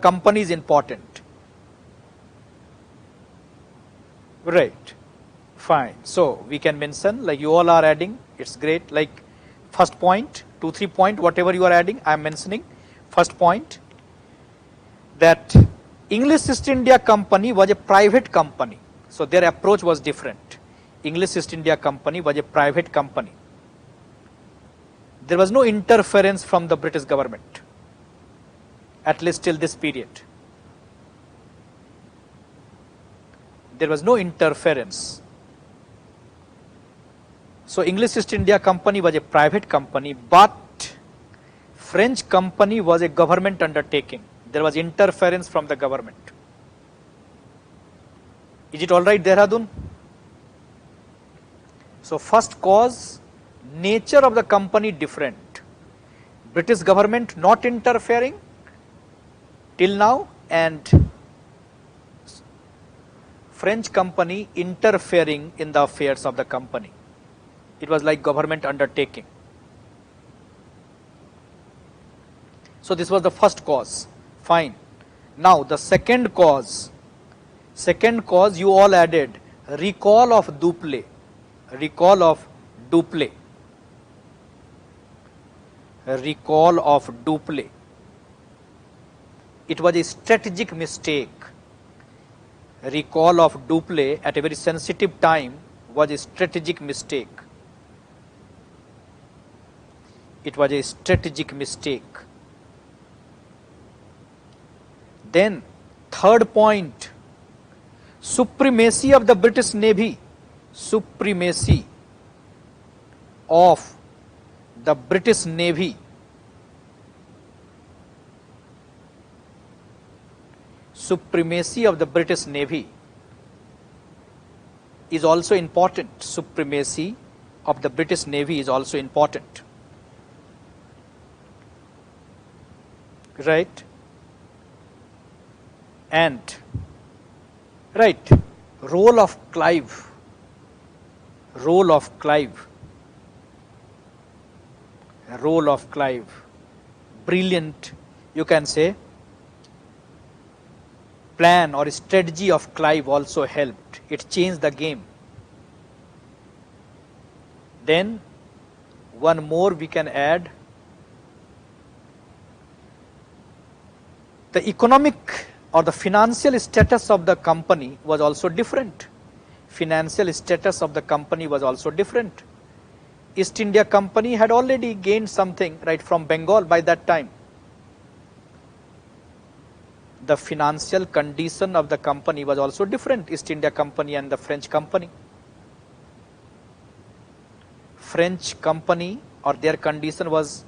company is important. Right. Fine. So we can mention, like you all are adding, it's great. Like first point, 2, 3 point, whatever you are adding, I am mentioning. First point, that English East India Company was a private company. So their approach was different. English East India Company was a private company. There was no interference from the British government, at least till this period. There was no interference. So English East India Company was a private company, but French company was a government undertaking. There was interference from the government. Is it all right, Dehradun? So first cause, nature of the company different. British government not interfering till now, and French company interfering in the affairs of the company. It was like government undertaking. So this was the first cause. Fine. Now the second cause you all added, recall of Dupleix. Recall of Dupleix. Recall of Dupleix. It was a strategic mistake. Recall of Dupleix at a very sensitive time was a strategic mistake. It was a strategic mistake. Then third point, supremacy of the British Navy. Supremacy of the British Navy. Supremacy of the British Navy is also important. Supremacy of the British Navy is also important. Right? And right, role of Clive. Role of Clive. Role of Clive. Brilliant, you can say. Plan or strategy of Clive also helped. It changed the game. Then one more we can add. The economic or the financial status of the company was also different. Financial status of the company was also different. East India Company had already gained something right from Bengal by that time. The financial condition of the company was also different, East India Company and the French company. French company or their condition was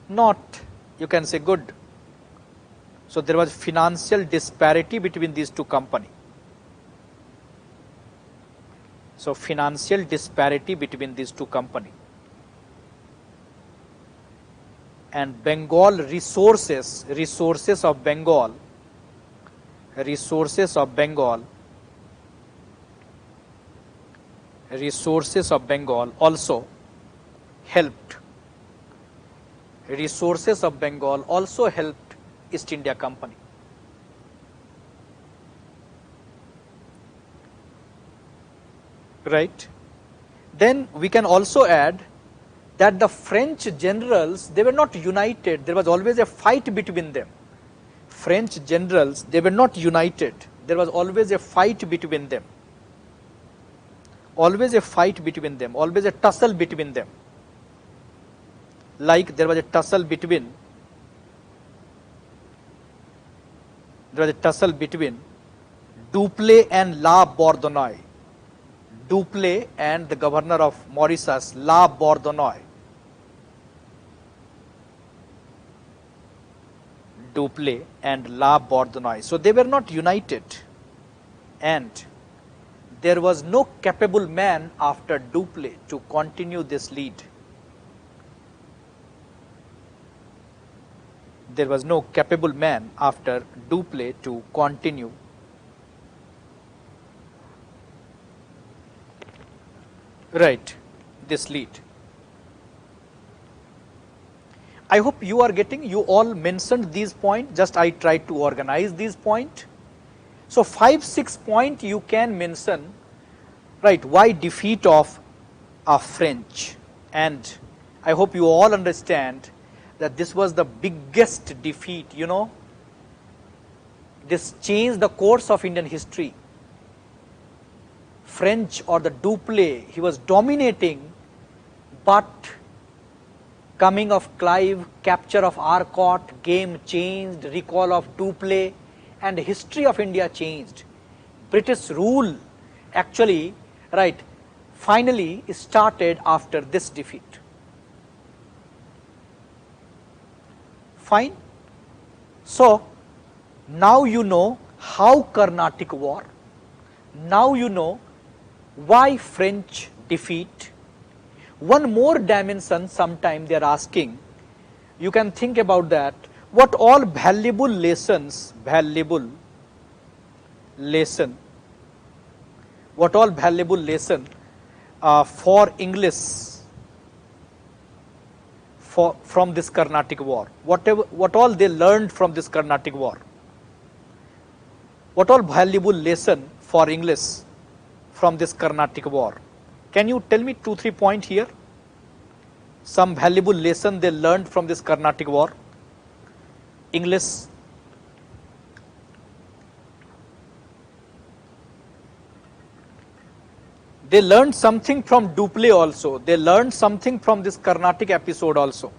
not, you can say, good. So there was financial disparity between these two companies. So financial disparity between these two companies. And Bengal resources of Bengal also helped. Resources of Bengal also helped East India Company. Right? Then we can also add that the French generals, they were not united. There was always a fight between them. French generals, they were not united. There was always a fight between them. Always a fight between them. Always a tussle between them. Like there was a tussle between Dupleix and La Bourdonnais. Dupleix and the governor of Mauritius, La Bourdonnais. Dupleix and La Bourdonnais. So they were not united, and there was no capable man after Dupleix to continue this lead. There was no capable man after Dupleix to continue this lead. I hope you are getting, you all mentioned these points, just I tried to organize these points. So 5, 6 points you can mention, right, why defeat of French, and I hope you all understand that this was the biggest defeat, you know, this changed the course of Indian history. French or the Dupleix, he was dominating, but coming of Clive, capture of Arcot, game changed, recall of Dupleix, and history of India changed. British rule actually, right, finally started after this defeat. Fine. So now you know how Carnatic War, now you know why French defeat. One more dimension sometime they are asking, you can think about that, what all valuable lessons, what all valuable lesson for English from this Carnatic War, what all they learned from this Carnatic War, what all valuable lesson for English from this Carnatic War. Can you tell me 2, 3 points here? Some valuable lesson they learned from this Carnatic War, English. They learned something from Dupleix also. They learned something from this Carnatic episode also.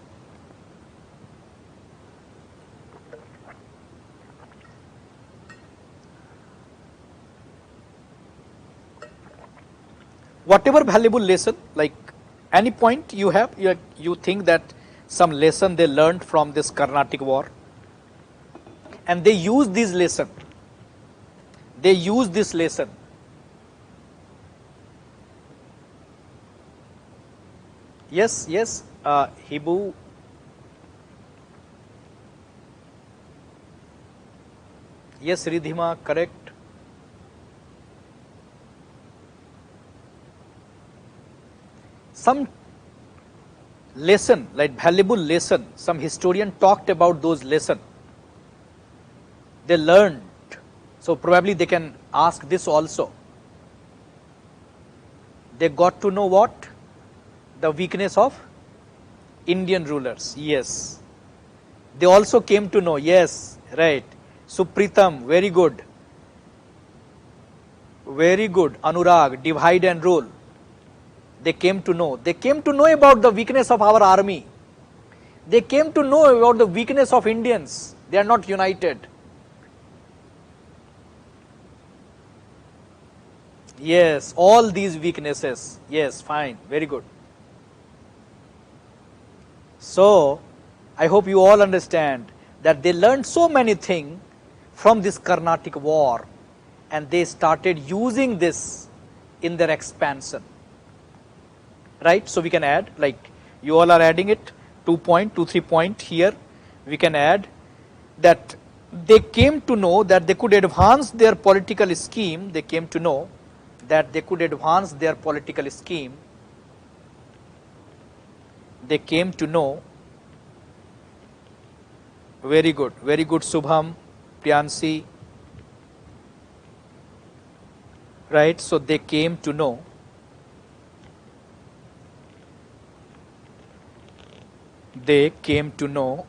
Whatever valuable lesson, like any point you have, you think that some lesson they learned from this Carnatic War, and they use this lesson. They use this lesson. Yes, yes, Hibu. Yes, Ridhima, correct. Some lesson, like valuable lesson, some historian talked about those lessons. They learned. So probably they can ask this also. They got to know what? The weakness of Indian rulers. Yes. They also came to know. Yes, right. Supritam, very good. Very good. Anurag, divide and rule. They came to know. They came to know about the weakness of our army. They came to know about the weakness of Indians. They are not united. Yes, all these weaknesses. Yes, fine, very good. So, I hope you all understand that they learned so many things from this Carnatic War, and they started using this in their expansion. Right? So we can add, like you all are adding it, 2 point, 2, 3 point here. We can add that they came to know that they could advance their political scheme. They came to know that they could advance their political scheme. They came to know. Very good, Subham, Priyansi. Right? So they came to know. They came to know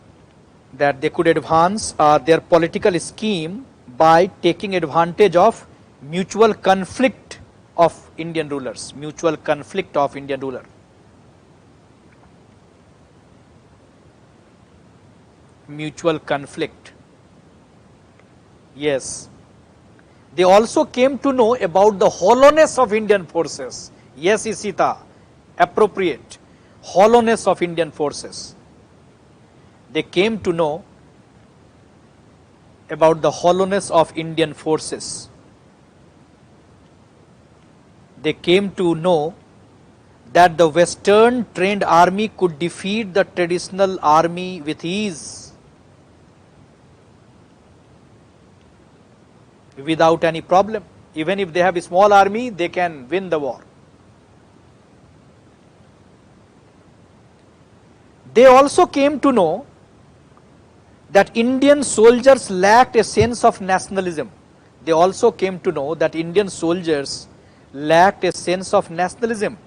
that they could advance their political scheme by taking advantage of mutual conflict of Indian rulers, mutual conflict of Indian ruler. Mutual conflict. Yes. They also came to know about the hollowness of Indian forces. Yes, Isita, appropriate. Hollowness of Indian forces. They came to know about the hollowness of Indian forces. They came to know that the Western trained army could defeat the traditional army with ease, without any problem. Even if they have a small army, they can win the war. They also came to know that Indian soldiers lacked a sense of nationalism. They also came to know that Indian soldiers lacked a sense of nationalism,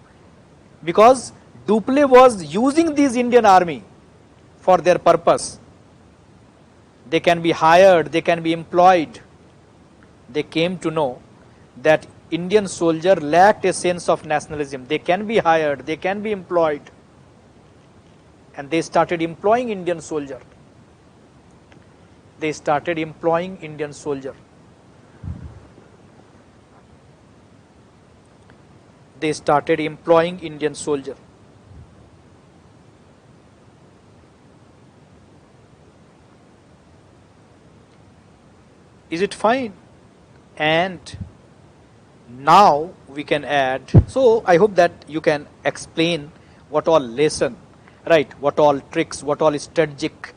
because Dupleix was using these Indian army for their purpose. They can be hired, they can be employed. They came to know that Indian soldier lacked a sense of nationalism. They can be hired, they can be employed. And they started employing Indian soldier. They started employing Indian soldier. They started employing Indian soldier. Is it fine? And now we can add, so I hope that you can explain what all lesson, right, what all tricks, what all strategic,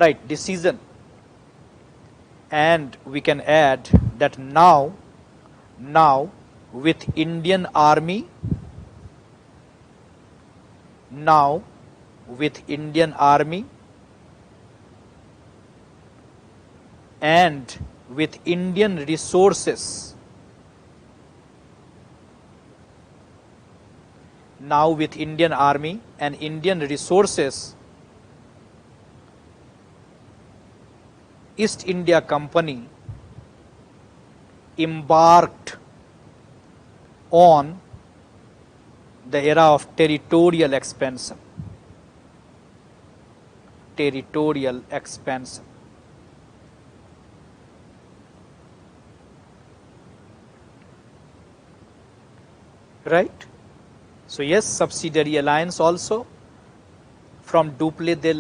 right, decision. And we can add that now with Indian army, now with Indian army and with Indian resources, now with Indian army and Indian resources, East India Company embarked on the era of territorial expansion. Territorial expansion. Right? So yes, subsidiary alliance also. From Dupleix they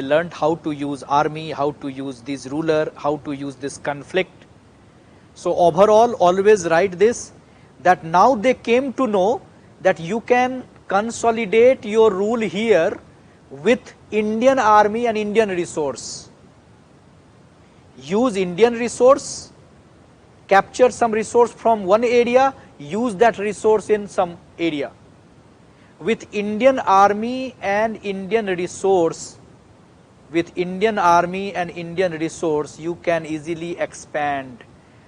learned how to use army, how to use this ruler, how to use this conflict. So overall, always write this, that now they came to know that you can consolidate your rule here with Indian army and Indian resource. Use Indian resource, capture some resource from one area, use that resource in some area. With Indian army and Indian resource, you can easily expand.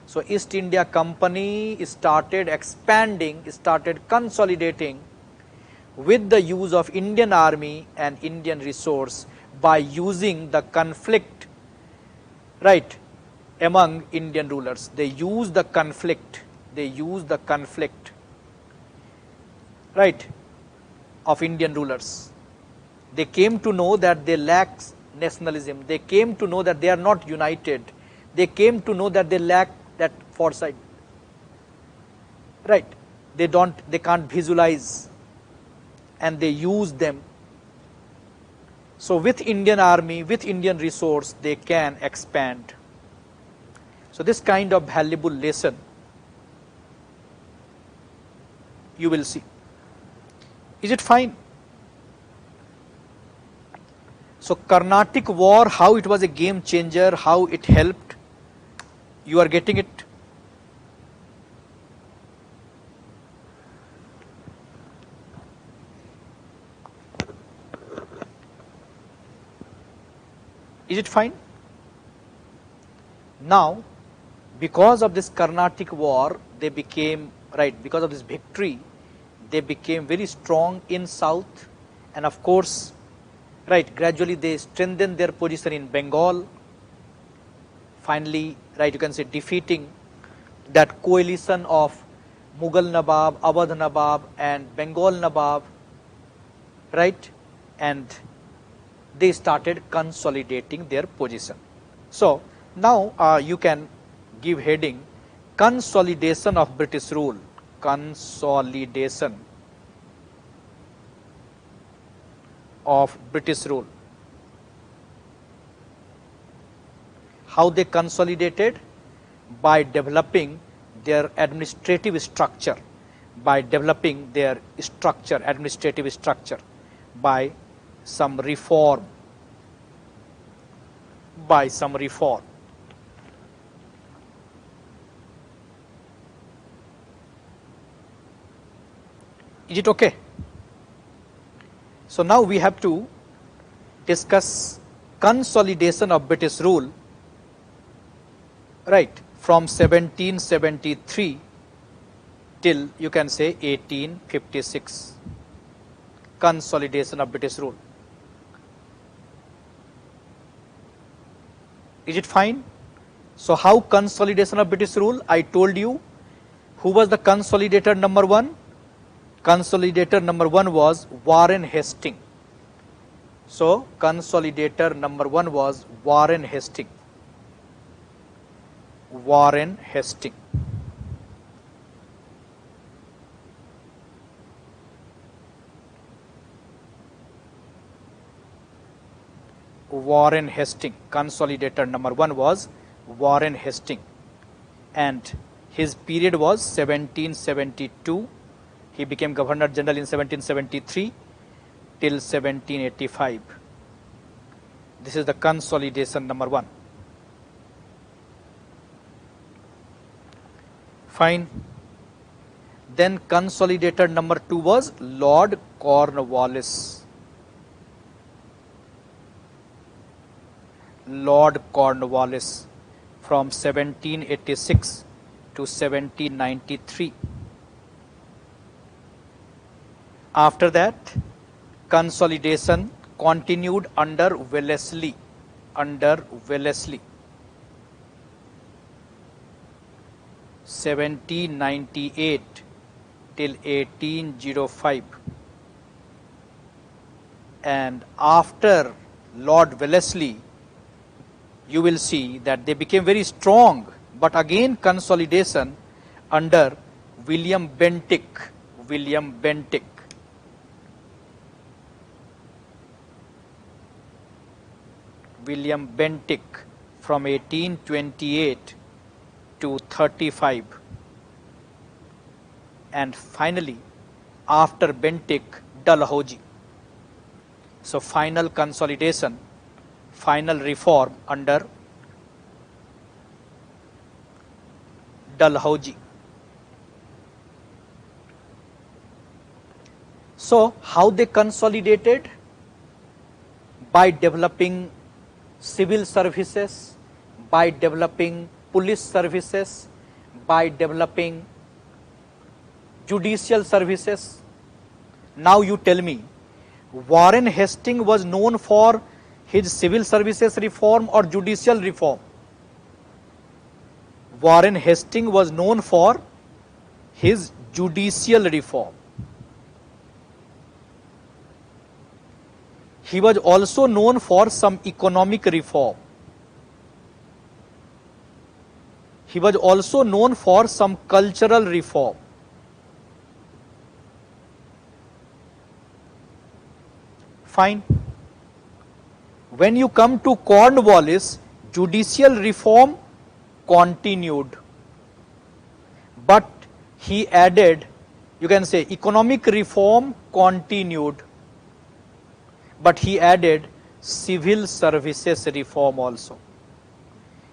So East India Company started expanding, started consolidating with the use of Indian army and Indian resource by using the conflict, right, among Indian rulers. They use the conflict, right, of Indian rulers. They came to know that they lack nationalism. They came to know that they are not united. They came to know that they lack that foresight. Right? They can't visualize, and they use them. So with Indian army, with Indian resource, they can expand. So this kind of valuable lesson you will see. Is it fine? So Carnatic War, how it was a game changer, how it helped, you are getting it? Is it fine? Now, because of this Carnatic War, they became, right, because of this victory, they became very strong in south, and of course, right, gradually they strengthened their position in Bengal. Finally, right, you can say defeating that coalition of Mughal Nawab, Awadh Nawab and Bengal Nawab, right, and they started consolidating their position. So now you can give heading consolidation of British rule. Consolidation of British rule. How they consolidated? By developing their administrative structure, administrative structure, by some reform, Is it okay? So now we have to discuss consolidation of British rule, right, from 1773 till you can say 1856. Consolidation of British rule. Is it fine? So how consolidation of British rule? I told you who was the consolidator number one. Consolidator number one was Warren Hastings. So consolidator number one was Warren Hastings. Warren Hastings. Warren Hastings. Consolidator number one was Warren Hastings, and his period was 1772. He became Governor General in 1773 till 1785. This is the consolidation number one. Fine. Then consolidator number two was Lord Cornwallis. Lord Cornwallis from 1786 to 1793. After that, consolidation continued under Wellesley. Under Wellesley. 1798 till 1805. And after Lord Wellesley, you will see that they became very strong, but again consolidation under William Bentinck. William Bentinck. William Bentinck from 1828 to 35. And finally, after Bentinck, Dalhousie. So final consolidation, final reform under Dalhousie. So how they consolidated? By developing civil services, by developing police services, by developing judicial services. Now you tell me, Warren Hastings was known for his civil services reform or judicial reform? Warren Hastings was known for his judicial reform. He was also known for some economic reform. He was also known for some cultural reform. Fine. When you come to Cornwallis, judicial reform continued, but he added, you can say, economic reform continued, but he added civil services reform also.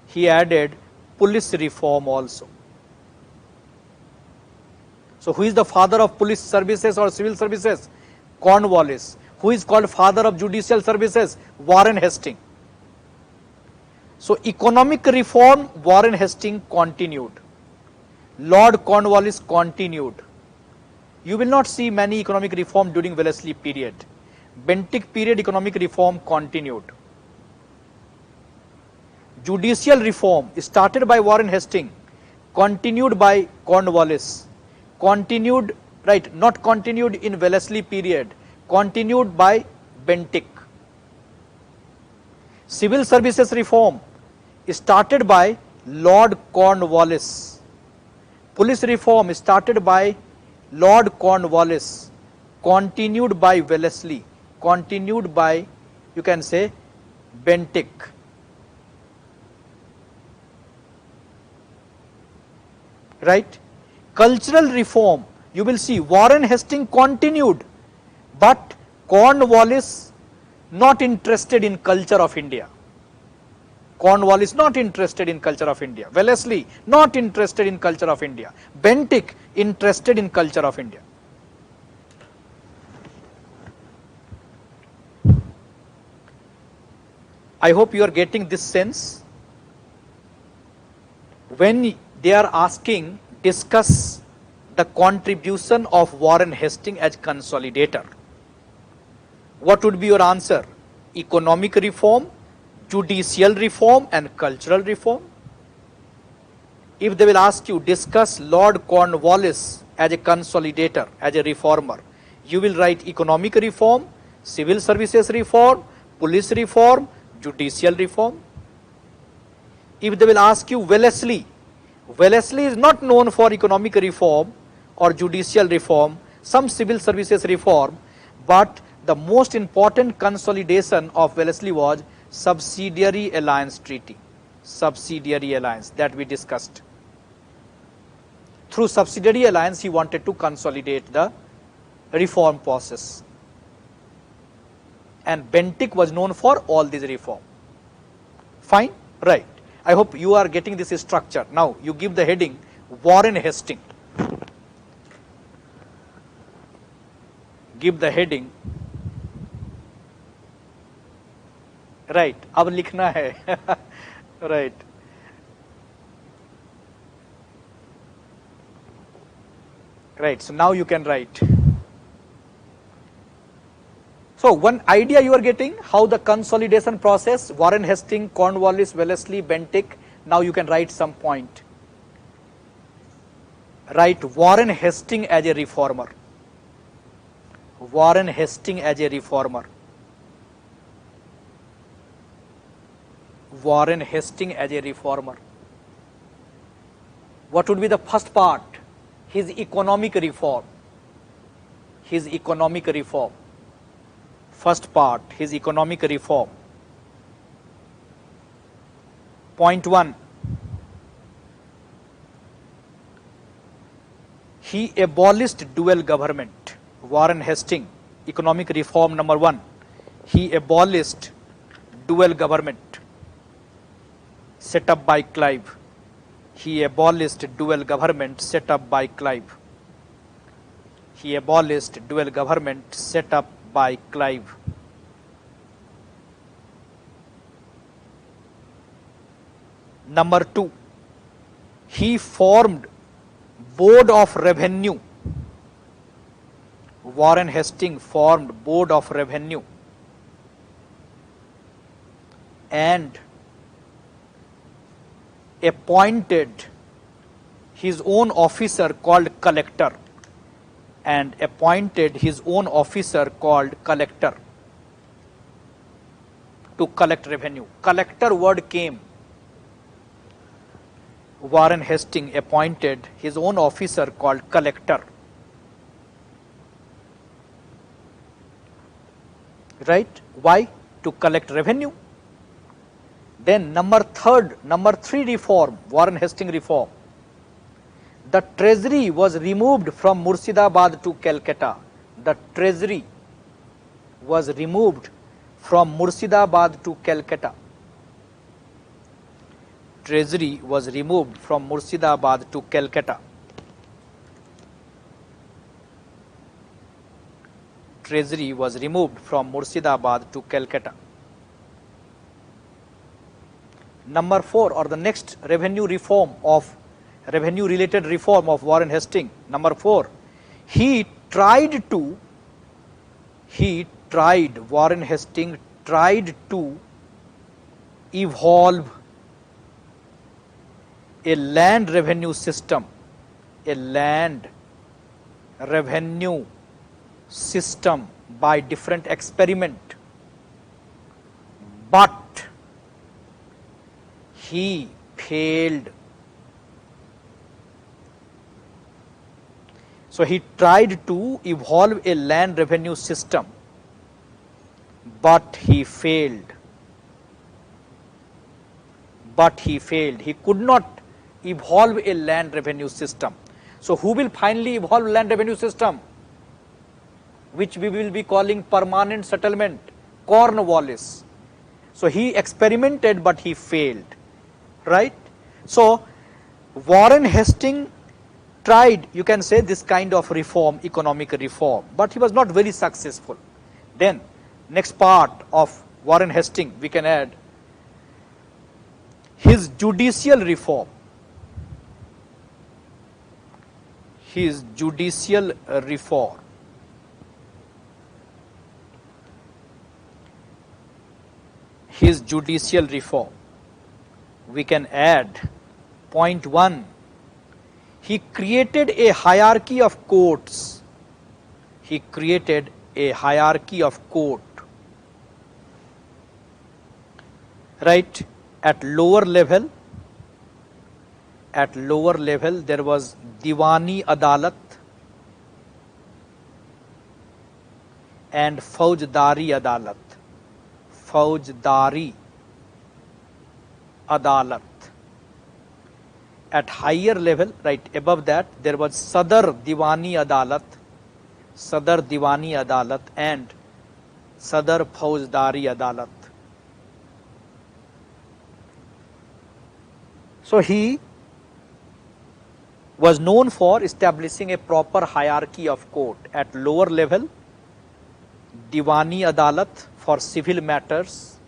He added police reform also. So who is the father of police services or civil services? Cornwallis. Who is called father of judicial services? Warren Hastings. So economic reform, Warren Hastings continued. Lord Cornwallis continued. You will not see many economic reform during Wellesley period. Bentinck period economic reform continued. Judicial reform started by Warren Hastings, continued by Cornwallis, continued, right, not continued in Wellesley period, continued by Bentinck. Civil services reform started by Lord Cornwallis. Police reform started by Lord Cornwallis, continued by Wellesley, continued by, you can say, Bentinck. Right? Cultural reform, you will see Warren Hastings continued, but Cornwallis not interested in culture of India. Cornwallis not interested in culture of India. Wellesley not interested in culture of India. Bentinck interested in culture of India. I hope you are getting this sense. When they are asking, discuss the contribution of Warren Hastings as consolidator, what would be your answer? Economic reform, judicial reform, and cultural reform. If they will ask you, discuss Lord Cornwallis as a consolidator, as a reformer, you will write economic reform, civil services reform, police reform, judicial reform. If they will ask you Wellesley, Wellesley is not known for economic reform or judicial reform, some civil services reform, but the most important consolidation of Wellesley was subsidiary alliance treaty, subsidiary alliance that we discussed. Through subsidiary alliance, he wanted to consolidate the reform process. And Bentinck was known for all these reform. Fine? Right. I hope you are getting this structure. Now, you give the heading Warren Hastings. Give the heading. Right. अब लिखना है. Right. Right. So now you can write. So one idea you are getting how the consolidation process, Warren Hastings, Cornwallis, Wellesley, Bentinck. Now you can write some point. Write Warren Hastings as a reformer. Warren Hastings as a reformer. Warren Hastings as a reformer. What would be the first part? His economic reform. His economic reform. First part, his economic reform. Point 1. He abolished dual government. Warren Hastings, economic reform number 1. He abolished dual government set up by Clive. He abolished dual government set up by Clive. He abolished dual government set up by Clive. Number 2, he formed Board of Revenue. Warren Hastings formed Board of Revenue and appointed his own officer called collector to collect revenue. Collector word came. Warren Hastings appointed his own officer called collector. Right? Why? To collect revenue. Then number 3 reform, Warren Hastings reform. The treasury was removed from Murshidabad to Calcutta. The treasury was removed from Murshidabad to Calcutta. Treasury was removed from Murshidabad to Calcutta. Treasury was removed from Murshidabad to Calcutta. Number 4, or the next revenue related reform of Warren Hastings. Number 4, Warren Hastings tried to evolve a land revenue system by different experiment, but he failed. So he tried to evolve a land revenue system, but he failed. He could not evolve a land revenue system. So who will finally evolve land revenue system, which we will be calling permanent settlement? Cornwallis. So he experimented, but he failed. Right? So Warren Hastings tried, you can say, this kind of reform, economic reform, but he was not very successful. Then next part of Warren Hastings we can add his judicial reform, his judicial reform, his judicial reform. We can add point 1. He created a hierarchy of courts. He created a hierarchy of court. Right? At lower level there was Diwani Adalat and Faujdari Adalat. Faujdari Adalat. At higher level, right above that, there was Sadar Diwani Adalat, and Sadar Faujdari Adalat. So he was known for establishing a proper hierarchy of court. At lower level, Diwani Adalat for civil matters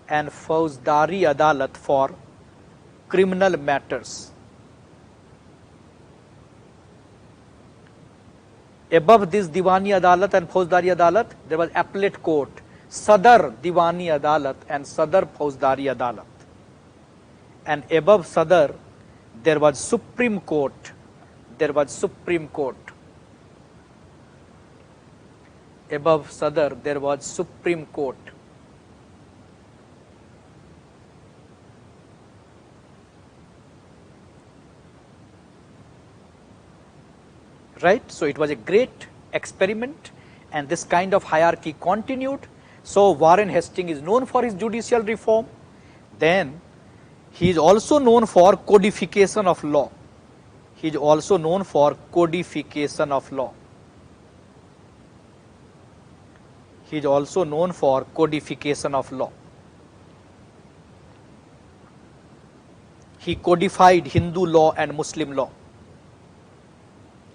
and Faujdari Adalat for criminal matters. Above this Diwani Adalat and Faujdari Adalat, there was appellate court, Sadar Diwani Adalat and Sadar Faujdari Adalat. And above Sadar, there was Supreme Court. Above Sadar, there was Supreme Court. Right? So it was a great experiment, and this kind of hierarchy continued. So Warren Hastings is known for his judicial reform. Then he is also known for codification of law. He is also known for codification of law. He is also known for codification of law. He codified Hindu law and Muslim law.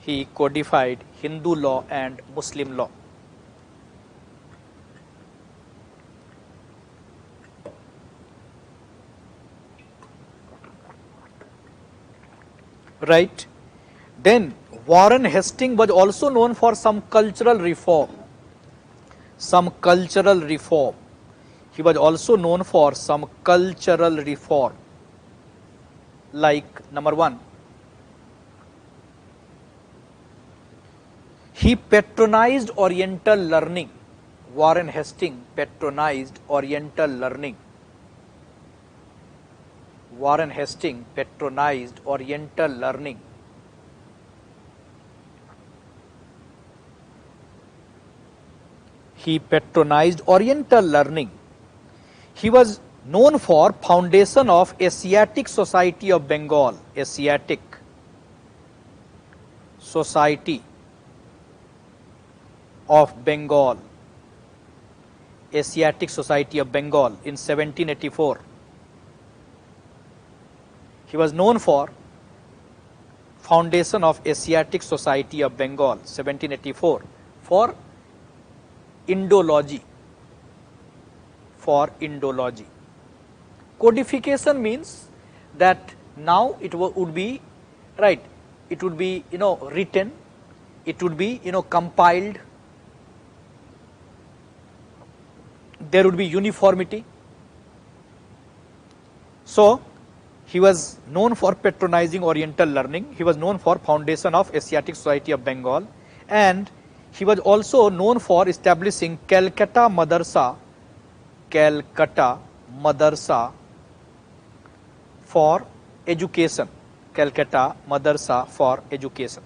He codified Hindu law and Muslim law. Right? Then Warren Hastings was also known for some cultural reform. He was also known for some cultural reform. Like number 1, he patronized Oriental learning. Warren Hastings patronized Oriental learning. Warren Hastings patronized Oriental learning. He patronized Oriental learning. He was known for foundation of Asiatic Society of Bengal. Asiatic Society of Bengal. Asiatic Society of Bengal in 1784. He was known for foundation of Asiatic Society of Bengal, 1784, for Indology. Codification means that now it would be, right, it would be, written, it would be, compiled, there would be uniformity. So he was known for patronizing Oriental learning. He was known for foundation of Asiatic Society of Bengal, and he was also known for establishing Calcutta Madrasa for education. Calcutta Madrasa for education.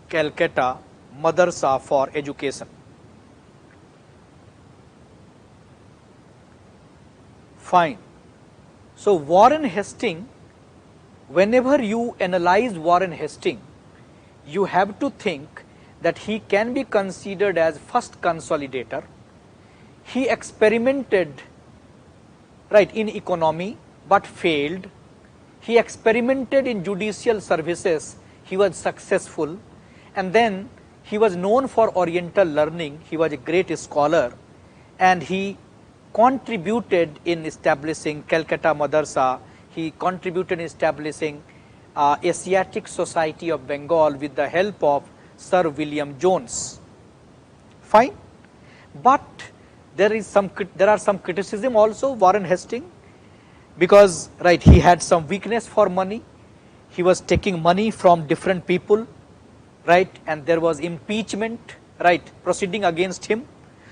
Calcutta Madrasa for education. Fine. So Warren Hastings, whenever you analyze Warren Hastings, you have to think that he can be considered as first consolidator. He experimented, right, in economy but failed. He experimented in judicial services. He was successful. And then he was known for Oriental learning. He was a great scholar, and he contributed in establishing Calcutta Madrasa. He contributed in establishing Asiatic Society of Bengal with the help of Sir William Jones. Fine. But there are some criticism also Warren Hastings, because right, he had some weakness for money. He was taking money from different people, right, and there was impeachment, right, proceeding against him.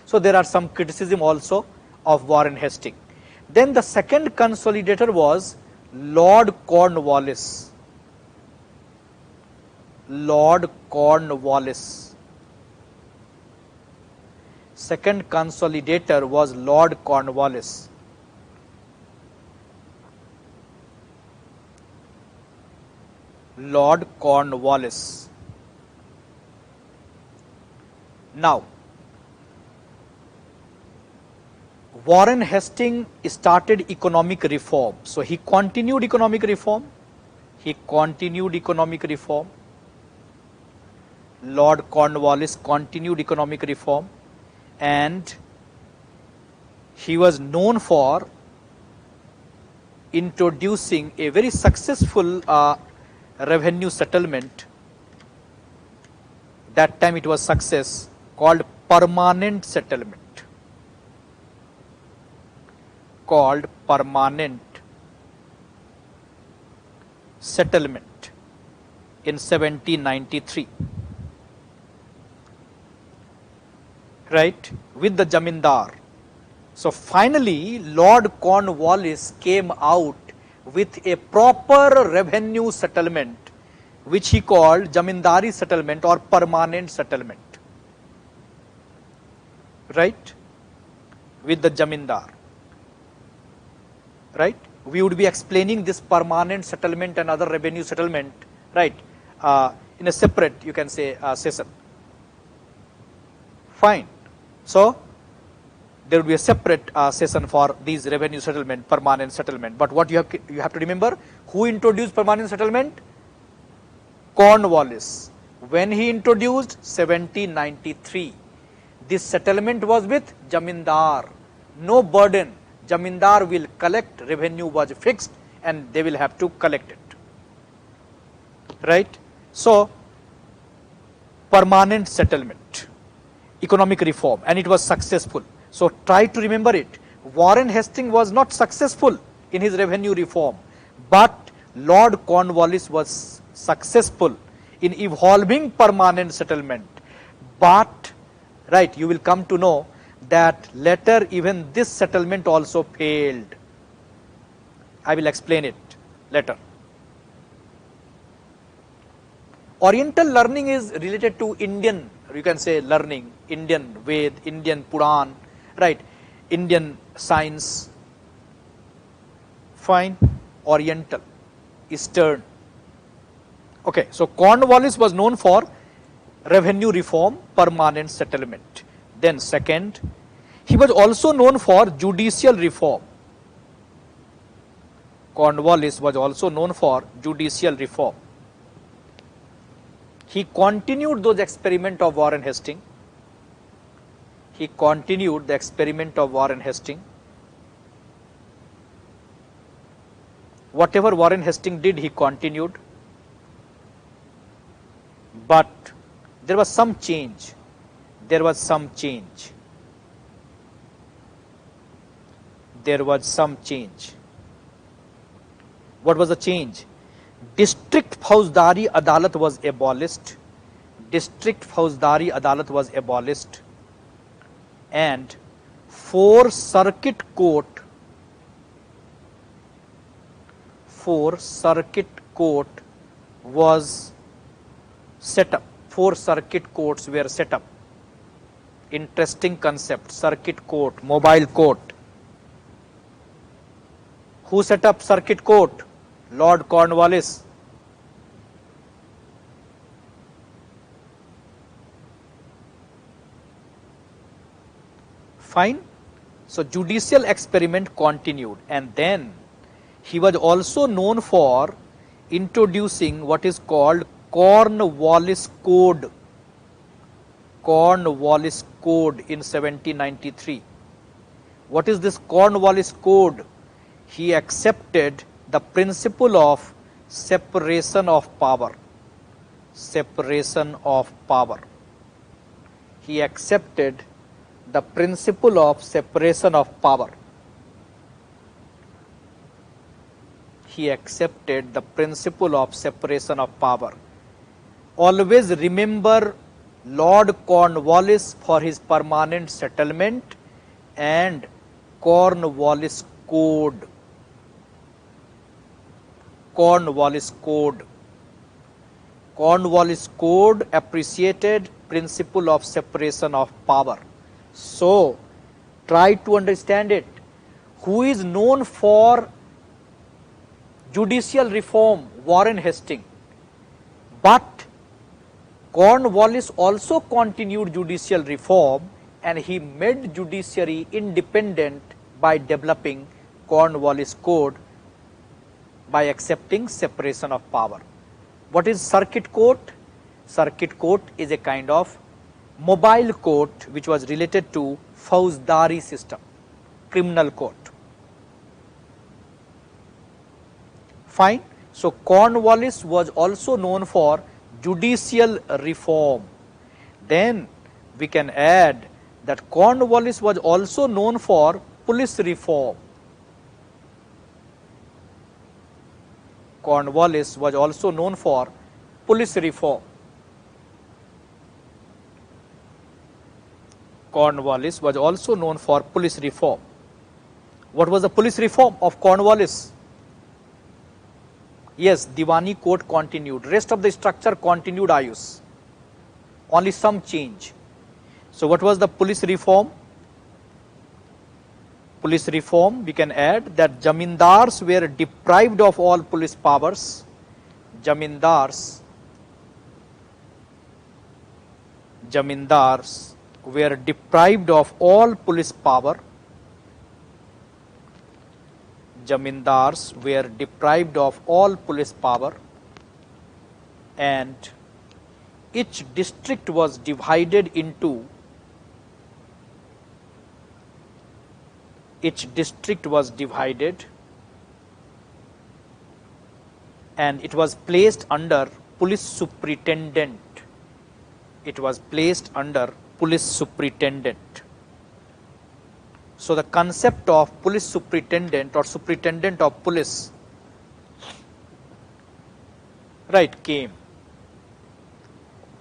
So there are some criticism also of Warren Hastings. Then the second consolidator was Lord Cornwallis. Lord Cornwallis. Second consolidator was Lord Cornwallis. Lord Cornwallis. Now, Warren Hastings started economic reform. So he continued economic reform. He continued economic reform. Lord Cornwallis continued economic reform, and he was known for introducing a very successful revenue settlement. That time it was success, called permanent settlement. Called permanent settlement in 1793. Right, with the Jamindar. So finally, Lord Cornwallis came out with a proper revenue settlement, which he called Jamindari settlement or permanent settlement. Right, with the Jamindar. Right, we would be explaining this permanent settlement and other revenue settlement, right, in a separate, you can say, session. Fine. So there will be a separate session for these revenue settlement, permanent settlement. But what you have to remember, who introduced permanent settlement? Cornwallis. When he introduced? 1793. This settlement was with Jamindar. No burden. Jamindar will collect, revenue was fixed, and they will have to collect it. Right? So, permanent settlement, economic reform, and it was successful. So try to remember it. Warren Hastings was not successful in his revenue reform, but Lord Cornwallis was successful in evolving permanent settlement. But, right, you will come to know that later even this settlement also failed. I will explain it later. Oriental learning is related to Indian, you can say learning, Indian Ved, Indian Puran, right, Indian science. Fine, Oriental, Eastern. Okay, so Cornwallis was known for revenue reform, permanent settlement. Then second, he was also known for judicial reform. Cornwallis was also known for judicial reform. He continued those experiments of Warren Hastings. He continued the experiment of Warren Hastings. Whatever Warren Hastings did, he continued. But there was some change. There was some change. There was some change. What was the change? District Fauzdari Adalat was abolished. District Fauzdari Adalat was abolished. And 4 circuit court was set up. 4 circuit courts were set up. Interesting concept, circuit court, mobile court. Who set up circuit court? Lord Cornwallis. Fine. So judicial experiment continued, and then he was also known for introducing what is called Cornwallis Code. Cornwallis Code in 1793. What is this Cornwallis Code? He accepted the principle of separation of power. Separation of power. He accepted the principle of separation of power. He accepted the principle of separation of power. Always remember Lord Cornwallis for his permanent settlement and Cornwallis Code. Cornwallis Code. Cornwallis Code appreciated principle of separation of power. So, try to understand it. Who is known for judicial reform? Warren Hastings. But Cornwallis also continued judicial reform and he made judiciary independent by developing Cornwallis Code by accepting separation of power. What is circuit court? Circuit court is a kind of mobile court which was related to Fauzdari system, criminal court. Fine. So, Cornwallis was also known for judicial reform. Then we can add that Cornwallis was also known for police reform. Cornwallis was also known for police reform. Cornwallis was also known for police reform. What was the police reform of Cornwallis? Yes, Diwani Court continued. Rest of the structure continued Ayush. Only some change. So, what was the police reform? Police reform, we can add that Jamindars were deprived of all police powers. Jamindars were deprived of all police power. Jamindars were deprived of all police power, and each district was divided into and it was placed under police superintendent. It was placed under police superintendent. So, the concept of police superintendent or superintendent of police, right, came,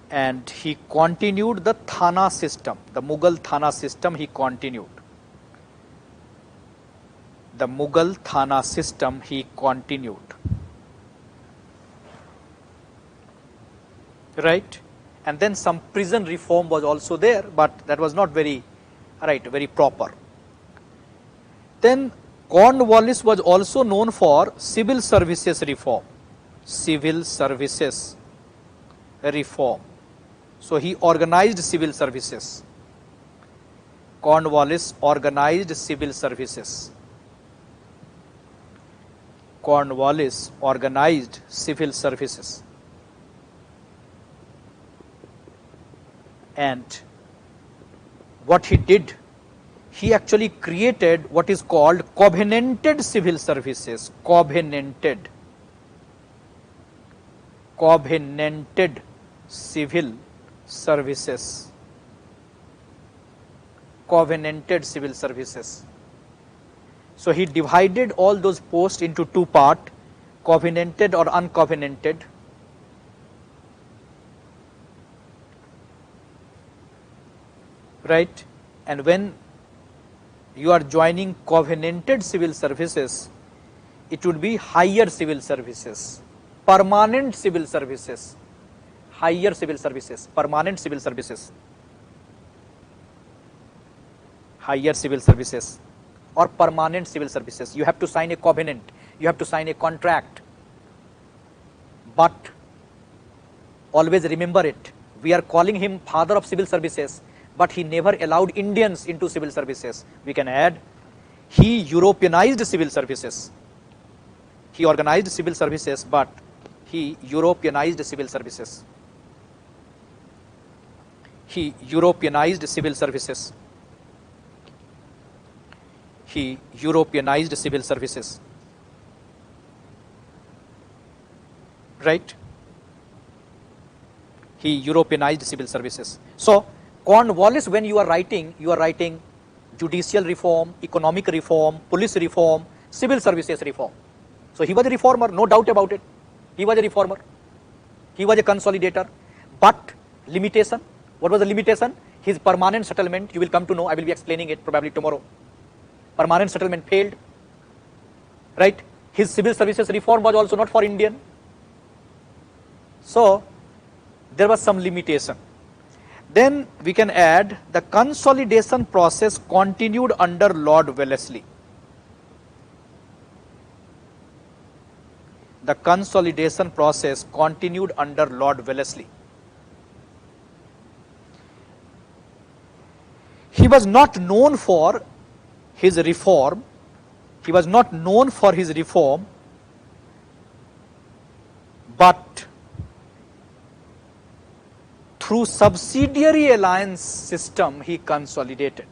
and he continued the Thana system, the Mughal Thana system he continued. The Mughal Thana system he continued. Right, and then some prison reform was also there, but that was not very, right, very proper. Then Cornwallis was also known for civil services reform. Civil services reform. So, he organized civil services. Cornwallis organized civil services. Cornwallis organized civil services. And what he did, he actually created what is called covenanted civil services. Covenanted civil services. Covenanted civil services. So, he divided all those posts into two parts, covenanted or uncovenanted. Right, and when you are joining covenanted civil services, it would be higher civil services, permanent civil services, higher civil services, permanent civil services, higher civil services or permanent civil services. You have to sign a covenant, you have to sign a contract, but always remember it, we are calling him father of civil services, but he never allowed Indians into civil services. We can add, he Europeanized civil services. He organized civil services, but he Europeanized civil services. He Europeanized civil services. he Europeanized civil services. Right? He Europeanized civil services. So, Cornwallis, when you are writing judicial reform, economic reform, police reform, civil services reform. So, he was a reformer, no doubt about it. He was a reformer. He was a consolidator. But limitation, what was the limitation? His permanent settlement, you will come to know, I will be explaining it probably tomorrow. Permanent settlement failed. Right? His civil services reform was also not for Indian. So, there was some limitation. Then we can add the consolidation process continued under Lord Wellesley. The consolidation process continued under Lord Wellesley. He was not known for his reform. He was not known for his reform, but through subsidiary alliance system he consolidated.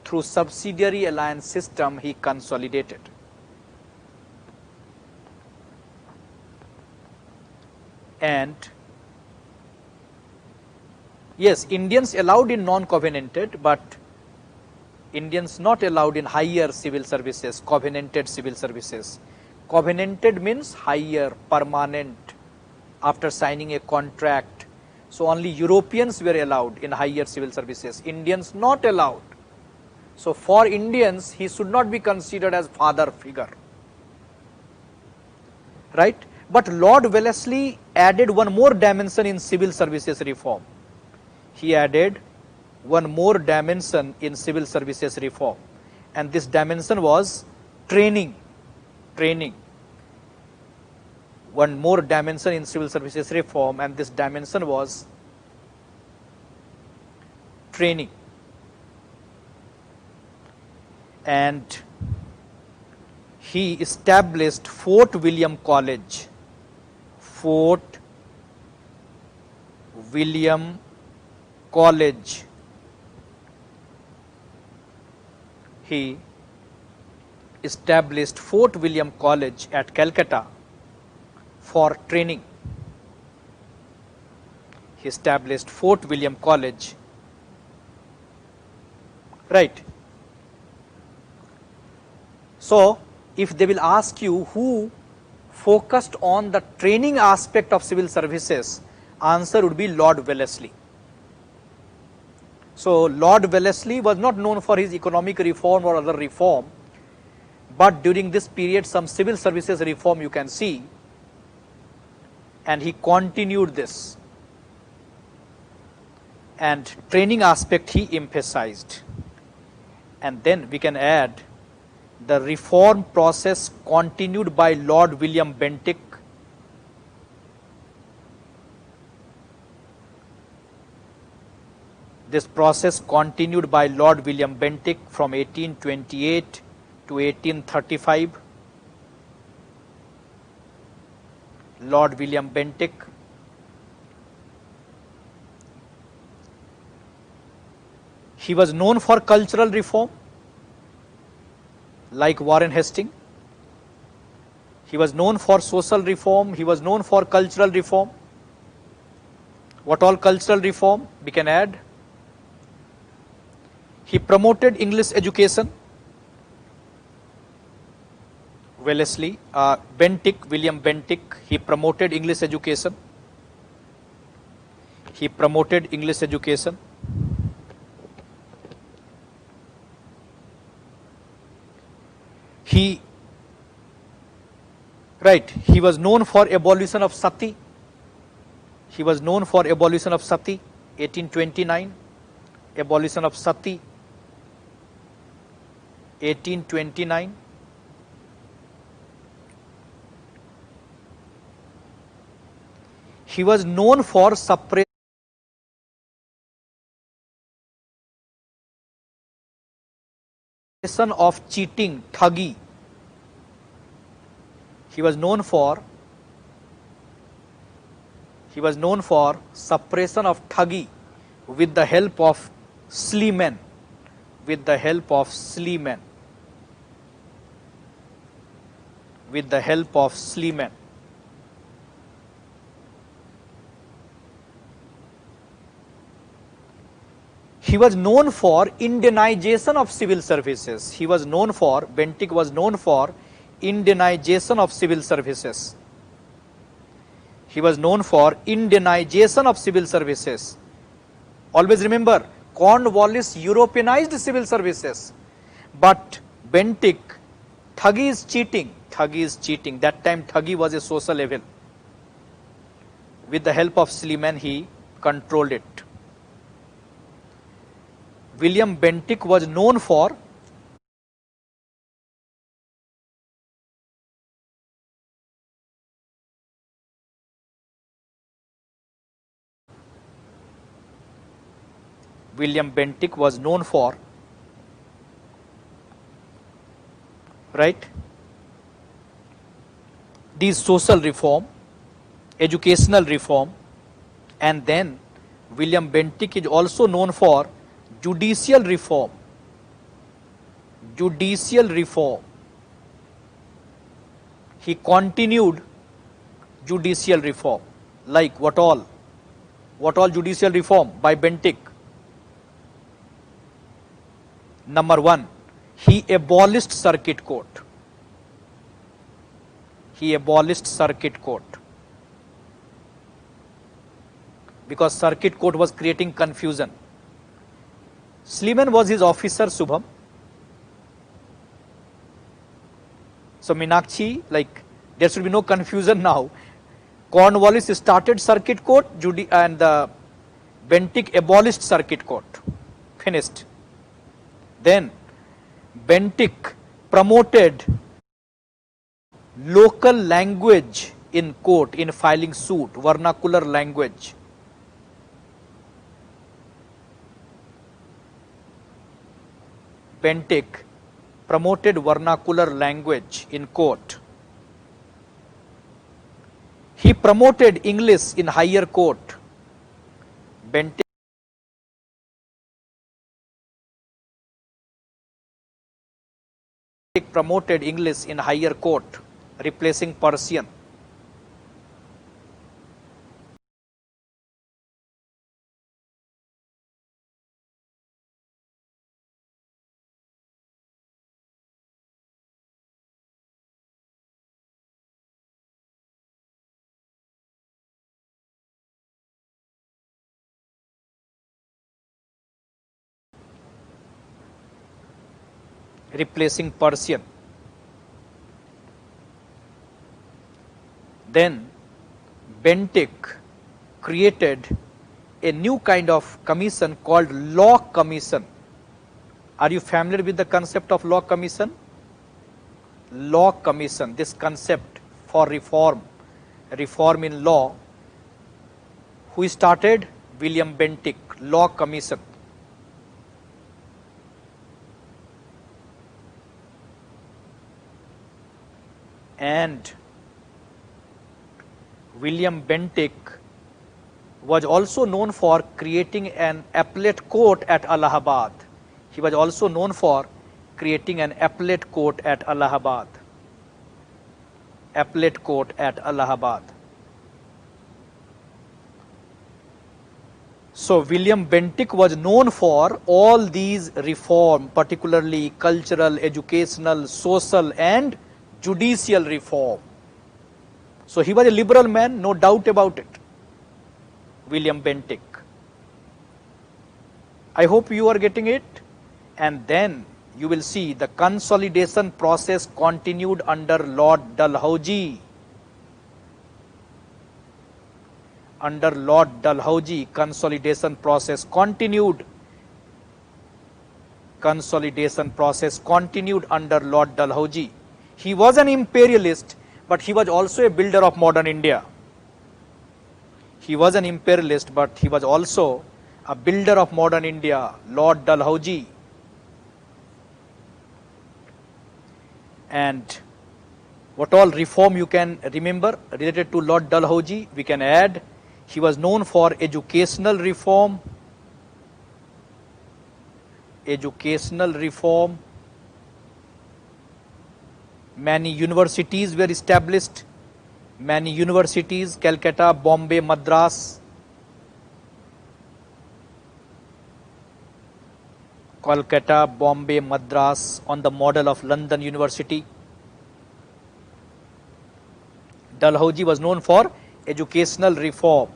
Through subsidiary alliance system he consolidated. And yes, Indians allowed in non-covenanted, but Indians not allowed in higher civil services, covenanted civil services. Covenanted means higher, permanent, after signing a contract. So only Europeans were allowed in higher civil services, Indians not allowed. So for Indians, he should not be considered as father figure. Right? But Lord Wellesley added one more dimension in civil services reform. He added one more dimension in civil services reform, and this dimension was training. Training. One more dimension in civil services reform, and this dimension was training. And he established Fort William College. Fort William College. He established Fort William College at Calcutta for training. He established Fort William College. Right. So, if they will ask you who focused on the training aspect of civil services, answer would be Lord Wellesley. So, Lord Wellesley was not known for his economic reform or other reform, but during this period some civil services reform you can see, and he continued this, and training aspect he emphasized. And then we can add the reform process continued by Lord William Bentinck. This process continued by Lord William Bentinck from 1828 to 1835. Lord William Bentinck. He was known for cultural reform, like Warren Hastings. He was known for social reform. He was known for cultural reform. What all cultural reform we can add? He promoted English education. Wellesley, Bentinck, William Bentinck, he promoted English education. He promoted English education. He was known for abolition of sati. He was known for abolition of sati, 1829, abolition of sati, 1829. He was known for suppression of cheating, thuggy. He was known for suppression of thuggy with the help of sleemen, with the help of Sleeman. With the help of Sleeman. He was known for Indianization of civil services. He was known for, Bentinck was known for Indianization of civil services. He was known for Indianization of civil services. Always remember, Cornwallis Europeanized civil services. But Bentinck, Thuggy is cheating. Thuggy is cheating. That time Thuggy was a social evil. With the help of Sleeman, he controlled it. William Bentinck was known for William Bentinck was known for, right, these social reform, educational reform, and then William Bentinck is also known for judicial reform. Judicial reform. He continued judicial reform. Like what all? What all judicial reform by Bentinck? Number one, he abolished circuit court. He abolished circuit court. Because circuit court was creating confusion. Sleeman was his officer, Subham. So Meenakshi, like, there should be no confusion now. Cornwallis started circuit court and Bentinck abolished circuit court. Finished. Then Bentinck promoted local language in court in filing suit, vernacular language. Bentinck promoted vernacular language in court. He promoted English in higher court. Bentinck promoted English in higher court, replacing Persian. Replacing Persian. Then Bentinck created a new kind of commission called Law Commission. Are you familiar with the concept of Law Commission? Law Commission, this concept for reform in law. Who started? William Bentinck, Law Commission. And William Bentinck was also known for creating an appellate court at Allahabad. He was also known for creating an appellate court at Allahabad. Appellate court at Allahabad. So William Bentinck was known for all these reform, particularly cultural, educational, social, and judicial reform. So he was a liberal man, no doubt about it. William Bentinck. I hope you are getting it. And then you will see the consolidation process continued under Lord Dalhousie. Under Lord Dalhousie, consolidation process continued. Consolidation process continued under Lord Dalhousie. He was an imperialist, but he was also a builder of modern India. He was an imperialist, but he was also a builder of modern India, Lord Dalhousie. And what all reform you can remember related to Lord Dalhousie, we can add. He was known for educational reform. educational reform. Many universities were established. Many universities, Calcutta, Bombay, Madras, Kolkata, Bombay, Madras, on the model of London University. Dalhousie was known for educational reform.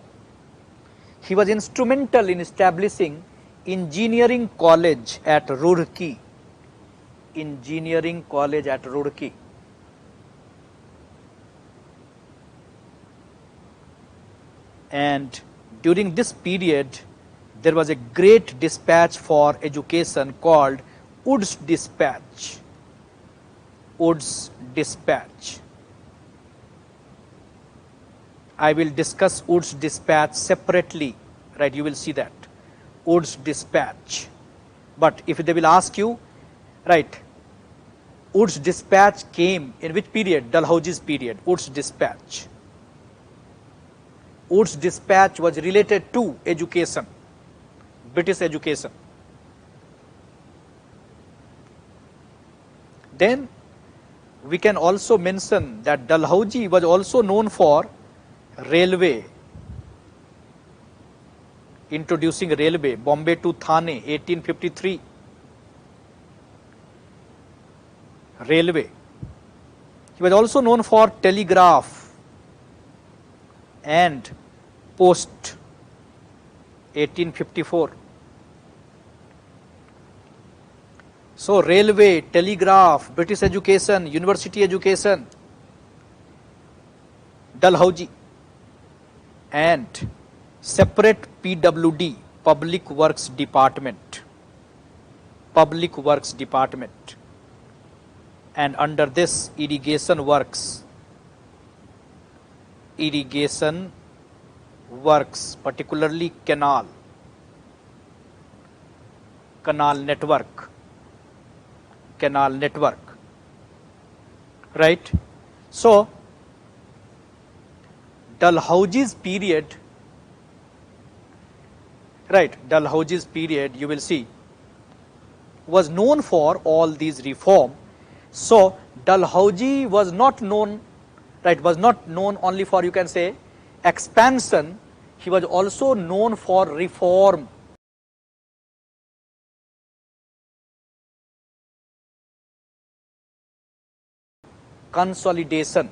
He was instrumental in establishing engineering college at Roorkee. Engineering college at Roorkee. And during this period, there was a great dispatch for education called Wood's Dispatch. Wood's Dispatch. I will discuss Wood's Dispatch separately, right? You will see that. Wood's Dispatch. But if they will ask you, right, Wood's Dispatch came in which period? Dalhousie's period, Wood's Dispatch. Wood's Dispatch was related to education, British education. Then we can also mention that Dalhousie was also known for railway, introducing railway, Bombay to Thane, 1853. Railway. He was also known for telegraph and post, 1854. So railway, telegraph, British education, university education, Dalhousie, and separate PWD, Public Works Department. Public Works Department. And under this, irrigation works. Irrigation works, particularly canal network. Canal network. Right? So, Dalhousie's period, right, Dalhousie's period, you will see, was known for all these reform. So, Dalhousie was not known, right, was not known only for, you can say, expansion. He was also known for reform. Consolidation.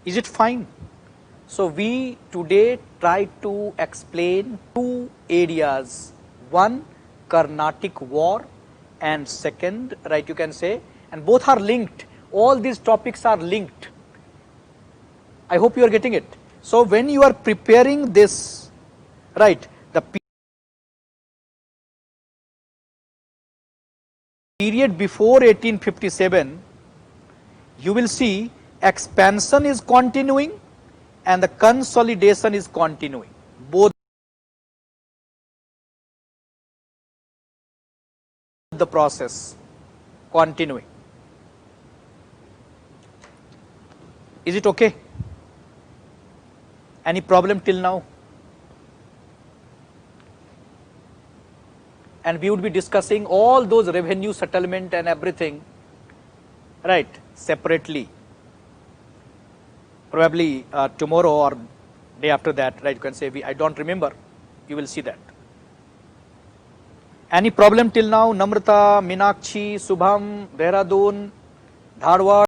Is it fine? So we today try to explain two areas. One, Carnatic War, and second, right, you can say, and both are linked. All these topics are linked. I hope you are getting it. So when you are preparing this, right, the period before 1857, you will see expansion is continuing and the consolidation is continuing. Both the process continuing. Is it okay? Any problem till now? And we would be discussing all those revenue settlement and everything, right, separately. Probably tomorrow or day after that, right, you can say, I don't remember, you will see that. Any problem till now? Namrata, Meenakshi, Subham, Dehradun, Dharwad.